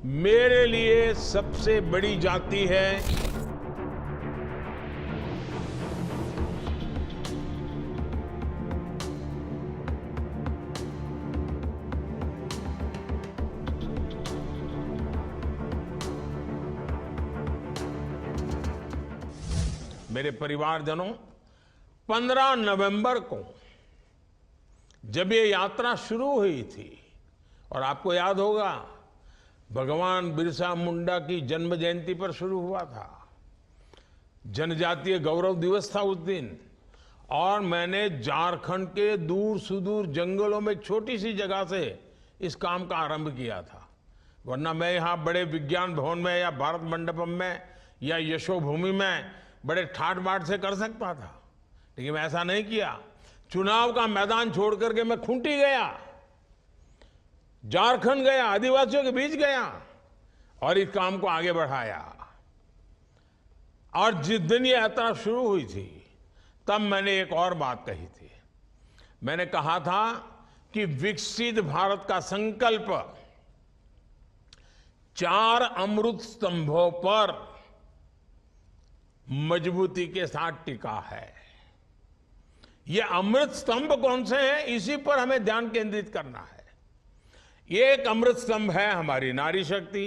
मेरे लिए सबसे बड़ी जाति है मेरे परिवारजनों। 15 नवंबर को जब ये यात्रा शुरू हुई थी और आपको याद होगा भगवान बिरसा मुंडा की जन्म जयंती पर शुरू हुआ था। जनजातीय गौरव दिवस था उस दिन और मैंने झारखंड के दूर सुदूर जंगलों में एक छोटी सी जगह से इस काम का आरंभ किया था। वरना मैं यहाँ बड़े विज्ञान भवन में या भारत मंडपम में या यशोभूमि में बड़े ठाट बाट से कर सकता था, लेकिन मैं ऐसा नहीं किया। चुनाव का मैदान छोड़ करके मैं खूंटी गया, झारखंड गया, आदिवासियों के बीच गया और इस काम को आगे बढ़ाया। और जिस दिन ये यात्रा शुरू हुई थी तब मैंने एक और बात कही थी। मैंने कहा था कि विकसित भारत का संकल्प 4 अमृत स्तंभों पर मजबूती के साथ टिका है। ये अमृत स्तंभ कौन से हैं, इसी पर हमें ध्यान केंद्रित करना है। एक अमृत स्तंभ है हमारी नारी शक्ति,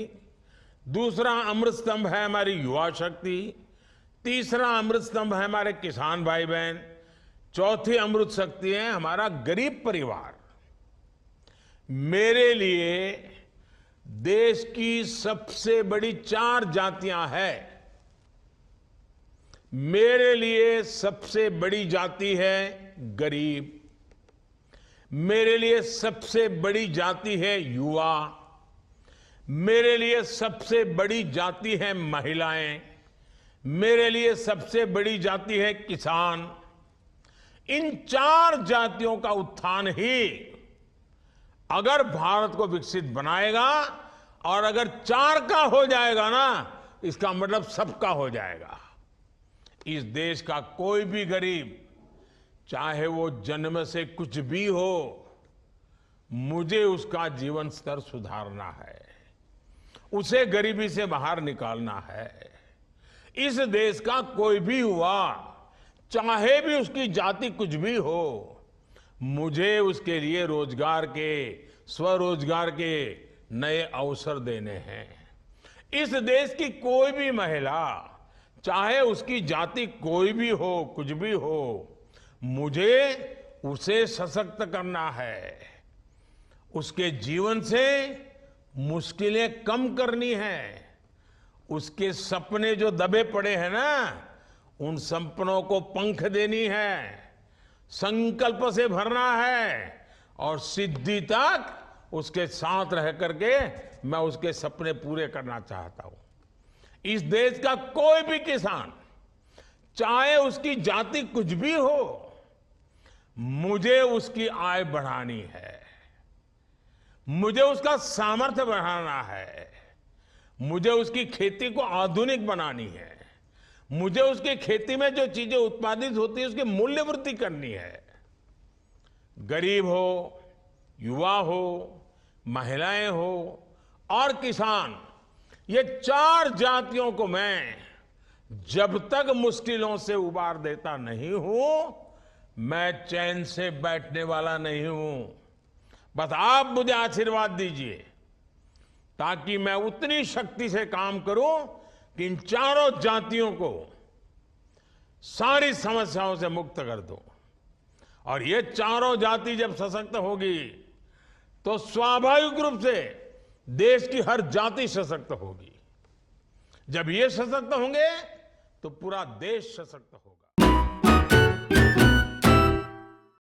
दूसरा अमृत स्तंभ है हमारी युवा शक्ति, तीसरा अमृत स्तंभ है हमारे किसान भाई बहन, चौथी अमृत शक्ति है हमारा गरीब परिवार। मेरे लिए देश की सबसे बड़ी 4 जातियां हैं। मेरे लिए सबसे बड़ी जाति है गरीब, मेरे लिए सबसे बड़ी जाति है युवा, मेरे लिए सबसे बड़ी जाति है महिलाएं, मेरे लिए सबसे बड़ी जाति है किसान। इन 4 जातियों का उत्थान ही अगर भारत को विकसित बनाएगा और अगर 4 का हो जाएगा ना, इसका मतलब सबका हो जाएगा। इस देश का कोई भी गरीब, चाहे वो जन्म से कुछ भी हो, मुझे उसका जीवन स्तर सुधारना है, उसे गरीबी से बाहर निकालना है। इस देश का कोई भी युवा, चाहे भी उसकी जाति कुछ भी हो, मुझे उसके लिए रोजगार के, स्वरोजगार के नए अवसर देने हैं। इस देश की कोई भी महिला, चाहे उसकी जाति कोई भी हो, कुछ भी हो, मुझे उसे सशक्त करना है, उसके जीवन से मुश्किलें कम करनी है, उसके सपने जो दबे पड़े हैं ना, उन सपनों को पंख देनी है, संकल्प से भरना है और सिद्धि तक उसके साथ रह करके मैं उसके सपने पूरे करना चाहता हूं। इस देश का कोई भी किसान, चाहे उसकी जाति कुछ भी हो, मुझे उसकी आय बढ़ानी है, मुझे उसका सामर्थ्य बढ़ाना है, मुझे उसकी खेती को आधुनिक बनानी है, मुझे उसकी खेती में जो चीजें उत्पादित होती है उसकी मूल्य वृद्धि करनी है। गरीब हो, युवा हो, महिलाएं हो और किसान, ये 4 जातियों को मैं जब तक मुश्किलों से उबार देता नहीं हूं, मैं चैन से बैठने वाला नहीं हूं। बस आप मुझे आशीर्वाद दीजिए ताकि मैं उतनी शक्ति से काम करूं कि इन 4 जातियों को सारी समस्याओं से मुक्त कर दूं। और ये 4 जाति जब सशक्त होगी तो स्वाभाविक रूप से देश की हर जाति सशक्त होगी। जब ये सशक्त होंगे तो पूरा देश सशक्त होगा।